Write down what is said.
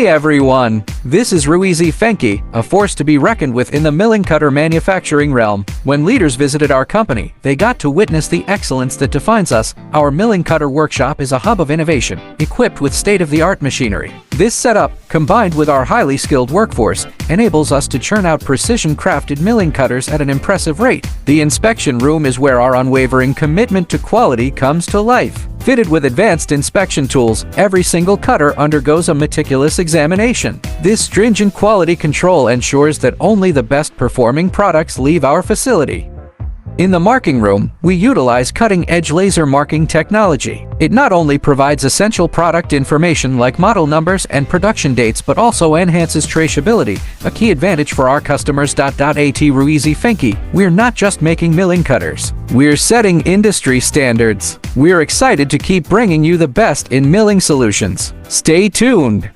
Hey everyone! This is RHZ Fenke, a force to be reckoned with in the millingcutter manufacturing realm. When leaders visited our company, they got to witness the excellence that defines us. Our millingcutter workshop is a hub of innovation, equipped with state-of-the-art machinery. This setup, combined with our highly skilled workforce, enables us to churn out precision-crafted milling cutters at an impressive rate. The inspection room is where our unwavering commitment to quality comes to life. Fitted with advanced inspection tools, every single cutter undergoes a meticulous examination. This stringent quality control ensures that only the best performing products leave our facility. In the marking room, we utilize cutting-edge laser marking technology. It not only provides essential product information like model numbers and production dates, but also enhances traceability, a key advantage for our customers. At RHZ Fenke, we're not just making milling cutters. We're setting industry standards. We're excited to keep bringing you the best in milling solutions. Stay tuned!